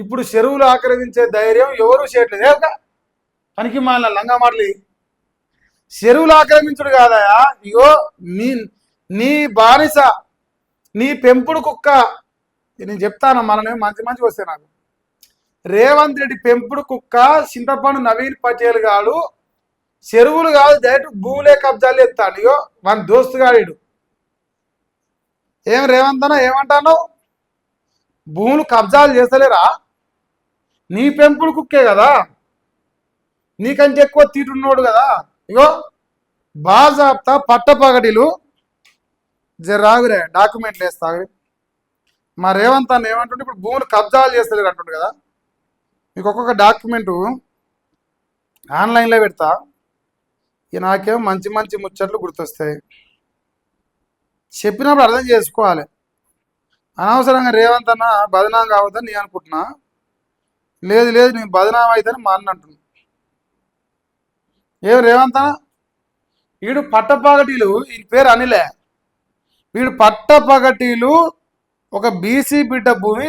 ఇప్పుడు చెరువులు ఆక్రమించే ధైర్యం ఎవరు చేయట్లేదు. పనికి మాల లంగా మాటలు. చెరువులు ఆక్రమించుడు కాదయా, ఇగో నీ నీ బానిస, నీ పెంపుడు కుక్క. నేను చెప్తాను మననే మంచి మంచిగా వస్తే నాకు. రేవంత్ రెడ్డి పెంపుడు కుక్క చింతపండు నవీన్ పటేల్ గాడు చెరువులు కాదు డైరెక్ట్ భూములే కబ్జాలు ఎత్తాడు. ఇగో మన దోస్తుగాడు. ఏం రేవంత్ అన్న ఏమంటాను? భూములు కబ్జాలు చేస్తలేరా? నీ పెంపుడు కుక్కే కదా, నీకంటే ఎక్కువ తీటున్నోడు కదా. ఇగో బాజాప్తా పట్టపగటిలు జరాగురే డాక్యుమెంట్లు వేస్తాగు. మా రేవంత్ అన్న ఏమంటుంటే ఇప్పుడు భూములు కబ్జాలు చేస్తలేరు అంటుండు కదా. మీకు ఒక్కొక్క డాక్యుమెంటు ఆన్లైన్లో పెడతా. ఇక నాకేమో మంచి మంచి ముచ్చట్లు గుర్తొస్తాయి. చెప్పినప్పుడు అర్థం చేసుకోవాలి. అనవసరంగా రేవంత్ అన్న బదనాం కావద్దని నేను అనుకుంటున్నా. లేదు లేదు నేను బదనాం అవుతాను మా అన్న అంటున్నా. ఏం రేవంత్ అన్న వీడు పట్టపగటీలు, ఈ పేరు అనిలే. వీడు పట్టపగటీలు ఒక బీసీ బిడ్డ భూమి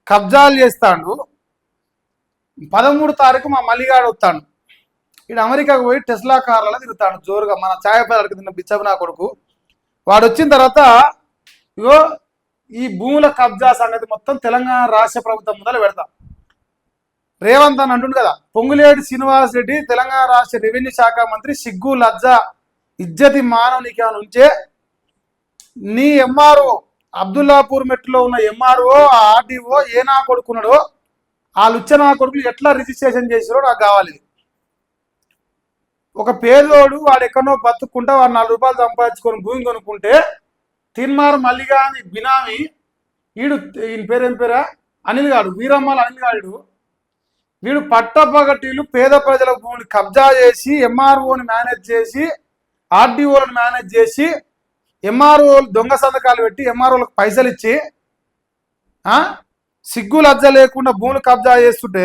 కబ్జాలు చేస్తాడు. 13 తారీఖు మా మల్లిగాడు వస్తాడు. వీడు అమెరికాకు పోయి టెస్లా కార్లలో తిరుగుతాడు జోరుగా. మన ఛాయపల్లికి తిన్న బిచ్చబనా కొడుకు వాడు. వచ్చిన తర్వాత ఇగో ఈ భూముల కబ్జా సంగతి మొత్తం తెలంగాణ రాష్ట్ర ప్రభుత్వం ముందర పెడతాం. రేవంత్ అని అంటుండు కదా, పొంగులేటి శ్రీనివాస్ రెడ్డి తెలంగాణ రాష్ట్ర రెవెన్యూ శాఖ మంత్రి, సిగ్గు లజ్జ ఇజ్జతి మానవునికి అని ఉంచే నీ ఎంఆర్ఓ అబ్దుల్లాపూర్ మెట్లో ఉన్న ఎంఆర్ఓ ఆర్డీఓ ఏ నా కొడుకున్నాడో ఆ లుచ్చనా కొడుకులు ఎట్లా రిజిస్ట్రేషన్ చేసారో నాకు కావాలి. ఒక పేదోడు వాడు ఎక్కడో బతుక్కుంటా వాడు 4 రూపాయలు సంపాదించుకొని భూమి కొనుక్కుంటే తిన్మార్ మల్లిగాని బినామీ వీడు, ఈయన పేరేం పేరా అనిల్ గాడు, వీరమ్మల అనిల్ గాడు. వీడు పట్టపగటీలు పేద ప్రజల భూమిని కబ్జా చేసి ఎంఆర్ఓని మేనేజ్ చేసి ఆర్డీఓలను మేనేజ్ చేసి ఎంఆర్ఓలు దొంగ సంతకాలు పెట్టి ఎంఆర్ఓలకు పైసలు ఇచ్చి సిగ్గు లజ్జ లేకుండా భూములు కబ్జా చేస్తుంటే,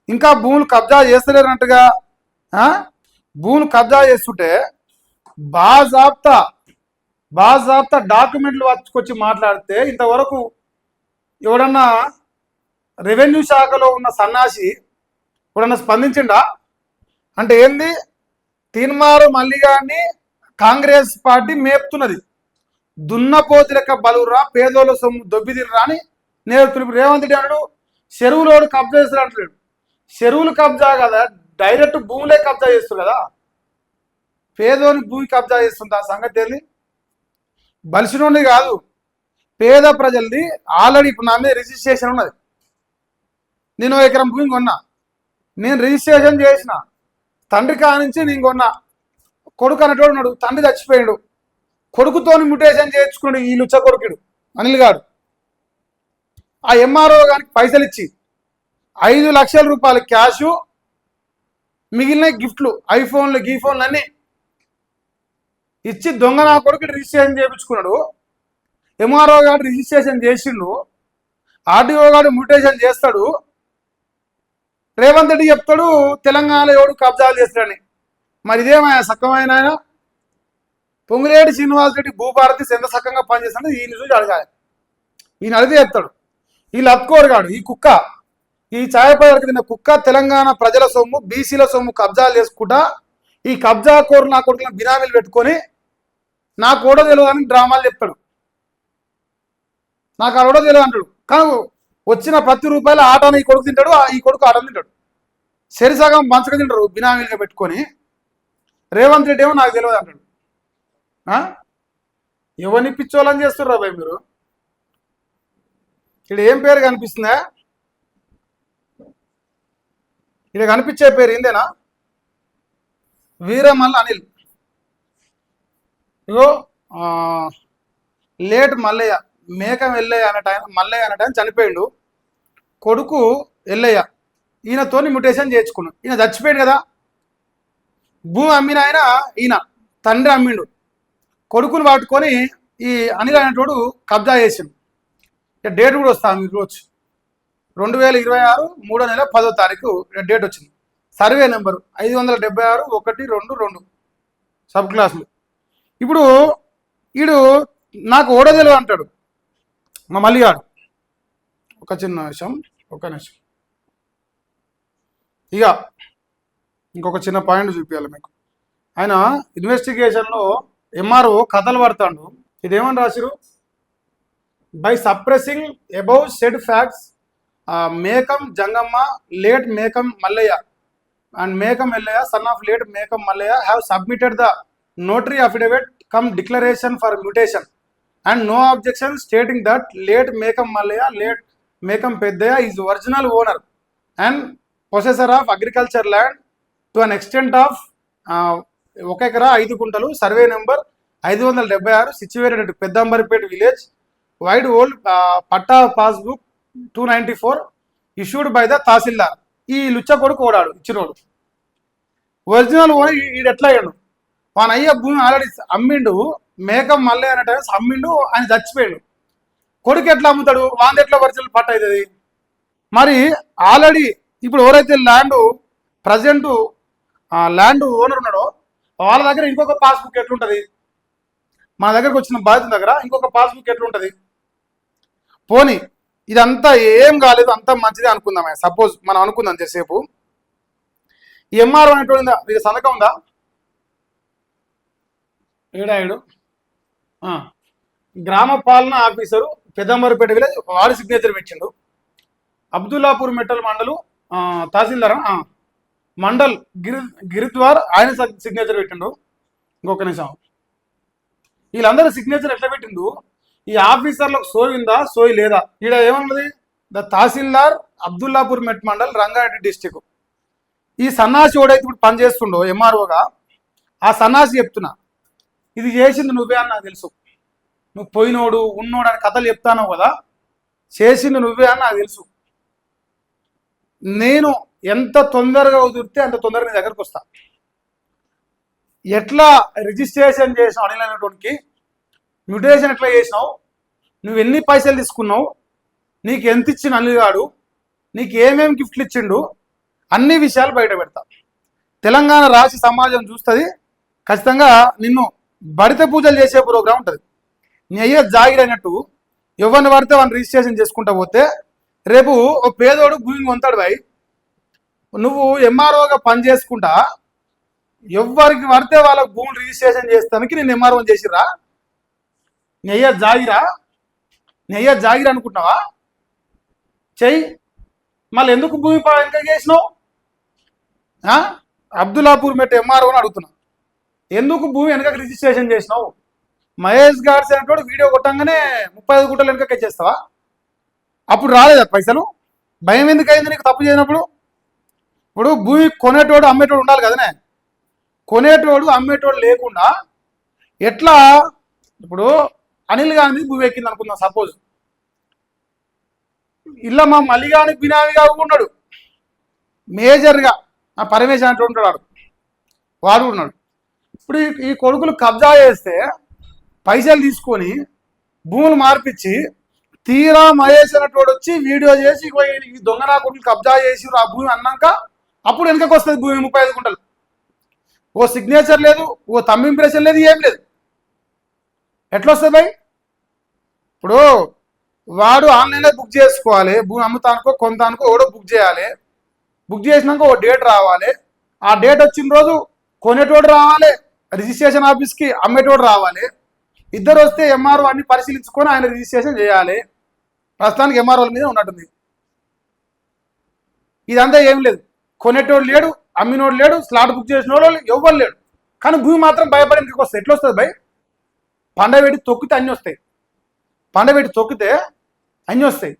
ఇంకా భూములు కబ్జా చేస్తలేనట్టుగా భూములు కబ్జా చేస్తుంటే బాజాప్తా డాక్యుమెంట్లు వచ్చుకొచ్చి మాట్లాడితే ఇంతవరకు ఎవడన్నా రెవెన్యూ శాఖలో ఉన్న సన్నాసి ఎవడన్నా స్పందించిండా? అంటే ఏంది, తీన్మారు మల్లిగాన్ని కాంగ్రెస్ పార్టీ మేపుతున్నది. దున్నపోతు లెక్క బలురా పేదోళ్ళ సొమ్ము దొబ్బి తినరా అని నేర్పుతున్నారు. రేవంత్ రెడ్డి అన్నాడు చెరువులోడు కబ్జా చేస్తారు అంటున్నాడు. చెరువులు కబ్జా కదా, డైరెక్ట్ భూములే కబ్జా చేస్తారు కదా. పేదోని భూమి కబ్జా చేస్తుంది. ఆ సంగతి ఏంది? బలిసినోడి కాదు, పేద ప్రజలది. ఆల్రెడీ ఇప్పుడు నా మీద రిజిస్ట్రేషన్ ఉన్నది. నేను 1 ఎకరం భూమి కొన్నా, నేను రిజిస్ట్రేషన్ చేసిన. తండ్రి కానించి నేను కొన్నా. కొడుకు అన్నట్టు ఉన్నాడు, తండ్రి చచ్చిపోయాడు. కొడుకుతోని మ్యుటేషన్ చేయించుకున్నాడు ఈ లుచ్చ కొడుకుడు అనిల్ గారు. ఆ ఎంఆర్ఓ గారికి పైసలు ఇచ్చి 5 లక్షల రూపాయలు క్యాషు, మిగిలిన గిఫ్ట్లు, ఐఫోన్లు గీఫోన్లు అన్నీ ఇచ్చి దొంగ నా కొడుకు రిజిస్ట్రేషన్ చేయించుకున్నాడు. ఎంఆర్ఓ గారు రిజిస్ట్రేషన్ చేసిండు, ఆర్డీఓ గారు మ్యూటేషన్ చేస్తాడు. రేవంత్ రెడ్డి చెప్తాడు తెలంగాణలో ఎవడు కబ్జాలు చేస్తాడని. మరి ఇదేమైనా సక్కమైన ఆయన? పొంగులేటి శ్రీనివాస్ రెడ్డి భూభారతి ఎంత సక్కంగా పనిచేస్తాడు ఈయన చూసి అడగాలి. ఈయన అడిగితే చెప్తాడు. ఈ లత్కోరుగాడు, ఈ కుక్క, ఈ ఛాయపల్లికి తిన్న కుక్క తెలంగాణ ప్రజల సొమ్ము బీసీల సొమ్ము కబ్జాలు చేసుకుంటా ఈ కబ్జా కోరు నా కొడుకులను బినామీలు పెట్టుకొని నాకు కూడా తెలియదు అని డ్రామాలు చెప్తాడు. నాకు ఆ కూడా తెలియదు అంటాడు. కానీ వచ్చిన 10 రూపాయల ఆటను ఈ కొడుకు తింటాడు, ఈ కొడుకు ఆటను తింటాడు. సరిసగం మంచగా తింటారు బినామీలుగా పెట్టుకొని. రేవంత్ రెడ్డి ఏమో నాకు తెలియదు అంటాడు. ఎవరిని పిచ్చోళ్ళని చేస్తుర్రా భయ్ మీరు? ఇక్కడ ఏం పేరు కనిపిస్తుందా? ఇక్కడ కనిపించే పేరు ఏందేనా? వీరమల్ల అనిల్. ఇగో లేట్ మల్లయ్య, మేకం ఎల్లయ్య అనే టైం, మల్లయ్య అనే టైం చనిపోయిండు. కొడుకు ఎల్లయ్య, ఈయనతోని మ్యుటేషన్ చేయించుకున్నాడు. ఈయన చచ్చిపోయాడు కదా, భూమి అమ్మిన ఆయన ఈయన తండ్రి అమ్మిండు. కొడుకుని పట్టుకొని ఈ అనిల్ అనేటోడు కబ్జా చేసిండు. ఇక డేట్ కూడా వస్తాను మీకు వచ్చి 2026 3వ నెల 10వ తారీఖు డేట్ వచ్చింది. సర్వే నెంబరు 576-122 సబ్ క్లాసులు. ఇప్పుడు వీడు నాకు ఓడదెలు అంటాడు మా మల్లిగాడు. ఒక చిన్న విషయం, ఒక్క నిమిషం. ఇక ఇంకొక చిన్న పాయింట్ చూపించాలి మీకు. ఆయన ఇన్వెస్టిగేషన్లో ఎంఆర్ఓ కథలు పడతాడు. ఇదేమని రాసిరు? By suppressing above said facts Mekam Jangamma late Mekam Mallaiah and Mekam Ellaya, son of late Mekam Mallaya, have submitted the notary affidavit cum declaration for mutation and no objection stating that late Mekam Mallaya, late Mekam Peddaya is original owner and possessor of agriculture land to an extent of 1 ఎకరా 5 కుంటలు, survey number 576, situated at Peddambaripet village, wide old patta passbook 294 issued by the తహసీల్దార్. ఈ లుచ్చ కొడుకు ఓడాడు ఇచ్చినోడు. Original owner ఈడు ఎట్లా అయ్యాడు? వాని అయ్య భూమి ఆల్రెడీ అమ్మిండు, మేకం మళ్ళీ అనే టైం అమ్మిండు, ఆయన చచ్చిపోయాడు. కొడుకు ఎట్లా అమ్ముతాడు? వాంది ఎట్లా ఒరిజినల్ పట్ట అవుతుంది? మరి ఆల్రెడీ ఇప్పుడు ఎవరైతే ప్రజెంట్ ల్యాండ్ ఓనర్ ఉన్నాడో వాళ్ళ దగ్గర ఇంకొక పాస్బుక్ ఎట్లుంటుంది? మన దగ్గరకు వచ్చిన బాధితుల దగ్గర ఇంకొక పాస్బుక్ ఎట్లుంటుంది? పోనీ ఇదంతా ఏం కాలేదు, అంతా మంచిదే అనుకుందాం. సపోజ్ మనం అనుకుందాం అంతసేపు. ఈ ఎంఆర్ఓ అనేటువంటి మీకు సంతకం ఉందా? ఏడాయుడు గ్రామ పాలన ఆఫీసరు పెద్దంబరిపేట విలేజ్, వాడి సిగ్నేచర్ పెట్టిండు. అబ్దుల్లాపూర్ మెట్టల్ మండలు తహసీల్దార్ మండల్ గిరిద్వార్, ఆయన సిగ్నేచర్ పెట్టిండు. ఇంకొక నిమిషం, వీళ్ళందరూ సిగ్నేచర్ ఎట్లా పెట్టిండు? ఈ ఆఫీసర్లకు సోయి ఉందా, సోయి లేదా? ఈడ ఏమన్నది? The tahsildar Abdullapur met mandal, Rangareddy district. ఈ సన్నాసి ఓడైతే ఇప్పుడు పనిచేస్తుండో ఎంఆర్ఓగా, ఆ సన్నాసి చెప్తున్నా, ఇది చేసింది నువ్వే అని నాకు తెలుసు. నువ్వు పోయినోడు ఉన్నోడు అని కథలు చెప్తాను కదా, చేసింది నువ్వే అని నాకు తెలుసు. నేను ఎంత తొందరగా కుదిరితే అంత తొందరగా నీ దగ్గరకు వస్తా. ఎట్లా రిజిస్ట్రేషన్ చేసినావు అనిల్ అనేటువంటి, మ్యూటేషన్ ఎట్లా చేసినావు, నువ్వు ఎన్ని పైసలు తీసుకున్నావు, నీకు ఎంత ఇచ్చిన అనిల్గాడు, నీకు ఏమేమి గిఫ్ట్లు ఇచ్చిండు, అన్ని విషయాలు బయట పెడతా. తెలంగాణ రాష్ట్ర సమాజం చూస్తుంది. ఖచ్చితంగా నిన్ను బడిత పూజలు చేసే ప్రోగ్రాం ఉంటుంది. నీ అయ్యే జాగిర్ అయినట్టు ఎవరిని పడితే వాడిని రిజిస్ట్రేషన్ చేసుకుంటా పోతే రేపు ఓ పేదోడు భూమి కొంటాడు. బాయ్, నువ్వు ఎంఆర్ఓగా పని చేసుకుంటా ఎవరికి పడితే వాళ్ళకు భూములు రిజిస్ట్రేషన్ చేస్తానికి నేను ఎంఆర్ఓ చేసిరా? నీ అయ్యా జాగిర్ అనుకుంటున్నావా? చెయ్యి. మళ్ళీ ఎందుకు భూమి ఇంకా చేసినావు? అబ్దుల్లాపూర్ మెట్ ఎంఆర్ఓని అడుగుతున్నా, ఎందుకు భూమి వెనక రిజిస్ట్రేషన్ చేసినావు? మహేష్ గాడ్స్ అనేటోడు వీడియో కొట్టంగానే 35 గుంటలు వెనక చేస్తావా? అప్పుడు రాలేదా పైసలు? భయం ఎందుకు అయింది నీకు తప్పు చేయనప్పుడు? ఇప్పుడు భూమి కొనేటోడు అమ్మేటోడు ఉండాలి కదనే. కొనేటోడు అమ్మేటోడు లేకుండా ఎట్లా? ఇప్పుడు అనిల్ గాంధీ భూమి ఎక్కింది అనుకుందాం సపోజ్. ఇలా మా మల్లిగాని బినామీగా ఉన్నాడు, మేజర్గా పరమేశ్ అంటూ ఉంటాడు, వాడు ఉన్నాడు. ఇప్పుడు ఈ కొడుకులు కబ్జా చేస్తే పైసలు తీసుకొని భూములు మార్పించి తీరా మహేష్ అనేటోడు వచ్చి వీడియో చేసి ఈ దొంగ నా కొడుకులు కబ్జా చేసి ఆ భూమి అన్నాక అప్పుడు వెనకకి వస్తుంది భూమి 35 గుంటలు. ఓ సిగ్నేచర్ లేదు, ఓ తమ్ ఇంప్రెషన్ లేదు, ఏం లేదు. ఎట్లా వస్తుంది భయ్? ఇప్పుడు వాడు ఆన్లైన్లో బుక్ చేసుకోవాలి, భూమి అమ్ముతానుకో కొంతానుకో ఎవడో బుక్ చేయాలి. బుక్ చేసినాక ఓ డేట్ రావాలి, ఆ డేట్ వచ్చిన రోజు కొనేటోడు రావాలి, రిజిస్ట్రేషన్ ఆఫీస్కి అమ్మేటోడు రావాలి. ఇద్దరు వస్తే ఎంఆర్ఓ అన్ని పరిశీలించుకొని ఆయన రిజిస్ట్రేషన్ చేయాలి. ప్రస్తుతానికి ఎంఆర్ఓల మీద ఉన్నట్టుంది. ఇదంతా ఏం లేదు, కొనేటోడు లేడు, అమ్మినోడు లేడు, స్లాట్ బుక్ చేసిన వాడు ఎవ్వరు లేడు. కానీ భూమి మాత్రం భయపడి ఇంటికి వస్తుంది. ఎట్లా వస్తుంది భయ్? పండబెట్టి తొక్కితే అన్నీ వస్తాయి, పండబెట్టి తొక్కితే అన్నీ వస్తాయి.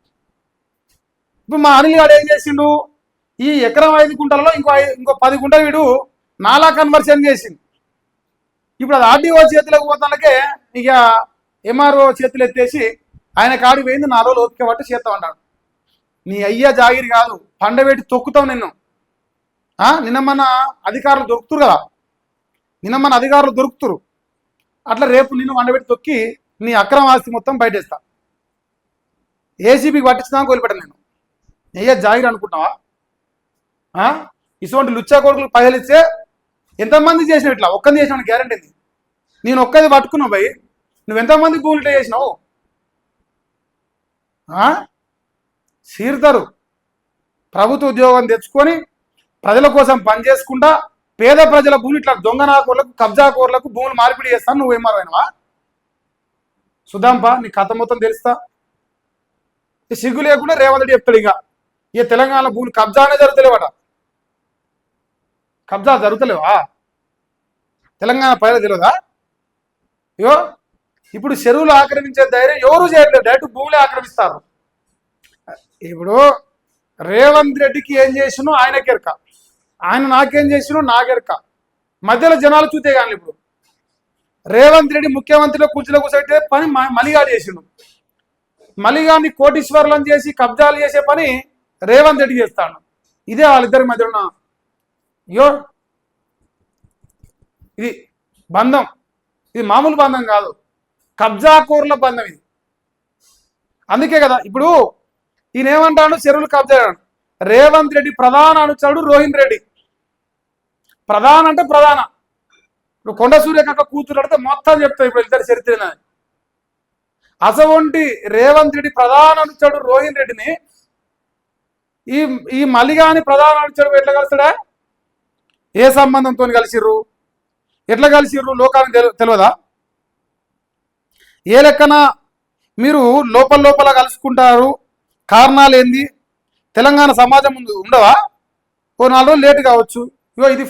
ఇప్పుడు మా అనిల్ గారు ఏం చేసిండు? ఈ ఎకరం 5 గుంటలలో ఇంకో 10 గుంటలు వీడు నాలా కన్వర్షన్ చేసిండు. ఇప్పుడు అది ఆర్డీఓ చేతులకు పోతానికే ఇక ఎంఆర్ఓ చేతులు ఎత్తేసి ఆయన కాడికి పోయింది, 4 రోజులు ఓపిక పట్టి చేస్తాం అన్నాడు. నీ అయ్యా జాగిరి కాదు, పండబెట్టి తొక్కుతావు నిన్ను. నిన్న మన అధికారులు దొరుకుతురు కదా, నిన్న మన అధికారులు దొరుకుతురు. అట్లా రేపు నిన్ను పండబెట్టి తొక్కి నీ అక్రమ ఆస్తి మొత్తం బయటేస్తా. ఏసీబీకి పట్టించుదాకా వదిలిపెట్టాను నేను. అయ్యా జాగిరి అనుకుంటున్నావా? ఇటువంటి లుచ్చా కొడుకులు పైసలు ఇస్తే ఎంతమంది చేసినావు? ఇట్లా ఒక్కది చేసినావు గ్యారంటీ ఉంది. నేను ఒక్కది పట్టుకున్నావు భయ్, నువ్వు ఎంతమంది భూములు చేసినావు? సీరుతారు. ప్రభుత్వ ఉద్యోగం తెచ్చుకొని ప్రజల కోసం పనిచేసుకుంటా పేద ప్రజల భూములు ఇట్లా దొంగనాకోర్లకు కబ్జాకోర్లకు భూములు మార్పిడి చేస్తాను. నువ్వు ఏమారైనవా? సుధాంప నీ కథ మొత్తం తెలుస్తా. సిగ్గు లేకుండా రేవంత్ రెడ్డి చెప్తాడు ఇక తెలంగాణ భూములు కబ్జానే జరుగుతలేవట. కబ్జా జరుగుతలేవా? తెలంగాణ పైన తెలియదా? ఇగో ఇప్పుడు చెరువులు ఆక్రమించే ధైర్యం ఎవరు చేయట్లేదు, డైరెక్ట్ భూములే ఆక్రమిస్తారు. ఇప్పుడు రేవంత్ రెడ్డికి ఏం చేసినో ఆయనకెరక, ఆయన నాకేం చేసినో నాకెరక, మధ్యలో జనాలు చూతే కానీ ఇప్పుడు రేవంత్ రెడ్డి ముఖ్యమంత్రిలో కుర్చీలో కూర్చోబెట్టే పని మలిగాడు చేసిండు. మలిగాన్ని కోటీశ్వరులను చేసి కబ్జాలు చేసే పని రేవంత్ రెడ్డి చేస్తాడు. ఇదే వాళ్ళిద్దరి మధ్య ఉన్న ఇది బంధం. ఇది మామూలు బంధం కాదు, కబ్జాకోర్ల బంధం ఇది. అందుకే కదా ఇప్పుడు ఈయన ఏమంటాడు, చెరువులు కబ్జా. రేవంత్ రెడ్డి ప్రధాన అనుచరుడు రోహిన్ రెడ్డి. ప్రధాన అంటే ప్రధాన. ఇప్పుడు కొండ సూర్యకాంత కూతురు అడితే మొత్తం చెప్తాయి ఇప్పుడు ఇద్దరు చరిత్ర. అసవంటి రేవంత్ రెడ్డి ప్రధాన అనుచరుడు రోహిన్ రెడ్డిని ఈ మల్లిగాని ప్రధాన అనుచరుడు ఎట్లా కలుస్తాడా? ఏ సంబంధంతో కలిసిర్రు, ఎట్లా కలిసిర్రు లోకానికి తెలియదా? ఏ లెక్కన మీరు లోపల కలుసుకుంటారు? కారణాలు ఏంది? తెలంగాణ సమాజం ముందు ఉండవా? ఓ 4 రోజులు లేటు కావచ్చు. ఇగో ఇది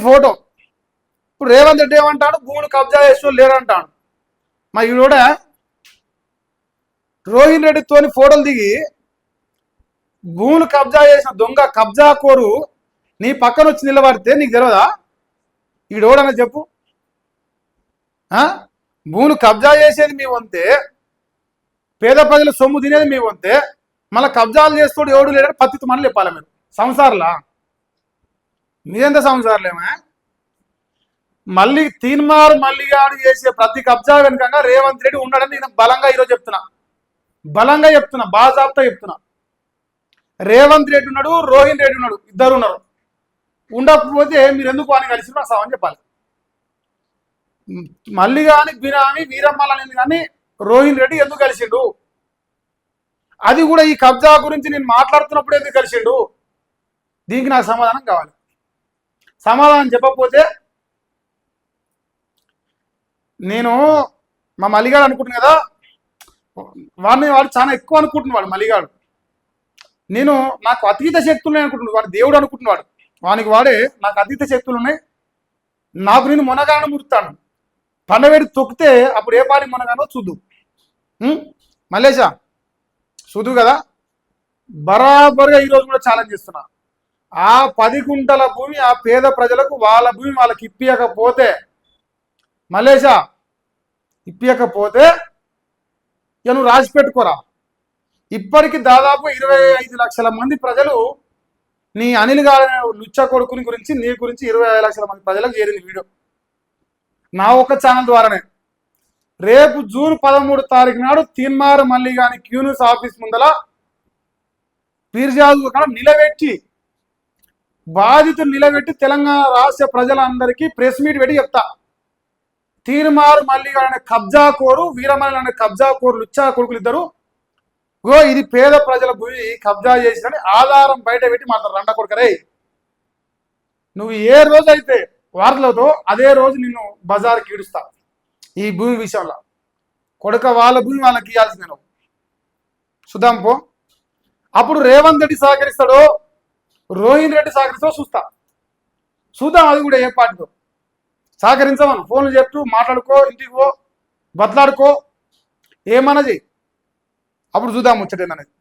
ఫోటో. ఇప్పుడు రేవంత్ రెడ్డి ఏమంటాడు, భూములు కబ్జా చేసిన లేరంటాడు. మా ఈవిడ రోహిన్ రెడ్డితోని ఫోటోలు దిగి భూములు కబ్జా చేసిన దొంగ కబ్జా కోరు నీ పక్కన వచ్చి నిలబడితే నీకు తెలియదా? ఈడోడన్నా చెప్పు. భూములు కబ్జా చేసేది మీ వంతే, పేద ప్రజల సొమ్ము తినేది మీ వంతే, మళ్ళీ కబ్జాలు చేస్తాడు ఎవడు లేడని పత్తి మనలు చెప్పాలి మీరు. సంసార్లా మీరెంత సంసార్లేమా? మళ్ళీ తీన్మార్ మల్లిగాడు చేసే ప్రతి కబ్జా వెనుకంగా రేవంత్ రెడ్డి ఉన్నాడని నేను బలంగా ఈరోజు చెప్తున్నా, బాజాబ్తా చెప్తున్నా. రేవంత్ రెడ్డి ఉన్నాడు, రోహిన్ రెడ్డి ఉన్నాడు, ఇద్దరు ఉన్నారు. ఉండకపోతే మీరు ఎందుకు అని కలిసి సవని చెప్పాలి. మళ్ళీ కానీ బినామీ వీరమ్మలని కానీ రోహిన్ రెడ్డి ఎందుకు కలిసిండు? అది కూడా ఈ కబ్జా గురించి నేను మాట్లాడుతున్నప్పుడు ఎందుకు కలిసిండు? దీనికి నాకు సమాధానం కావాలి. సమాధానం చెప్పకపోతే నేను మా మల్లిగాడు అనుకుంటున్నా కదా, వాడు చాలా ఎక్కువ అనుకుంటున్నాడు. మల్లిగాడు నాకు అతీత శక్తులు ఉన్నాయి అనుకుంటున్నాడు. వాడు దేవుడు అనుకుంటున్నాడు. వాడే నాకు అతీత శక్తులు ఉన్నాయి, నాకు నేను మునగాను మురుతాను. పండవేడి తొక్కితే అప్పుడు ఏ పాడి మునగానో చూద్దు. మల్లేశా చూదు కదా, బరాబర్గా ఈరోజు కూడా ఛాలెంజ్ చేస్తున్నా. ఆ 10 గుంటల భూమి ఆ పేద ప్రజలకు వాళ్ళ భూమి వాళ్ళకి ఇప్పియకపోతే, మల్లేశా ఇప్పియకపోతే నువ్వు రాసి పెట్టుకోరా. ఇప్పటికి దాదాపు 25 లక్షల మంది ప్రజలు నీ అనిల్ గారి లుచ్చ కొడుకుని గురించి, నీ గురించి 25 లక్షల మంది ప్రజలకు చేరింది వీడియో నా ఒక్క ఛానల్ ద్వారానే. రేపు జూన్ 13 తారీఖు నాడు తీన్మార్ మల్లిగాని క్యూనిస్ ఆఫీస్ ముందల పీర్జాదు నిలబెట్టి, బాధితులు నిలబెట్టి తెలంగాణ రాష్ట్ర ప్రజలందరికీ ప్రెస్ మీట్ పెట్టి చెప్తా. తీన్మార్ మల్లిగాని కబ్జా కోరు, వీరమల్లి అనే కబ్జా కోరు లుచ్చా కొడుకులు ఇద్దరు ఇది పేద ప్రజల భూమి కబ్జా చేసిందని ఆధారం బయట పెట్టి మాట్లాడు. రండ కొడుకరే, నువ్వు ఏ రోజు అయితే వార్తలతో అదే రోజు నిన్ను బజార్కి ఈడుస్తా. ఈ భూమి విషయంలో కొడుక వాళ్ళ భూమి వాళ్ళకి ఇవ్వాల్సిందే నువ్వు. సుధాంపో అప్పుడు రేవంత్ రెడ్డి సహకరిస్తాడో రోహిన్ రెడ్డి సహకరిస్తాడో చూద్దాం. అది కూడా ఏ పార్టీతో సహకరించమను. ఫోన్లు చెప్తూ మాట్లాడుకో, ఇంటికి పో, బతలాడుకో, ఏమన్నది అప్పుడు చూద్దాం ముచ్చటేననేది.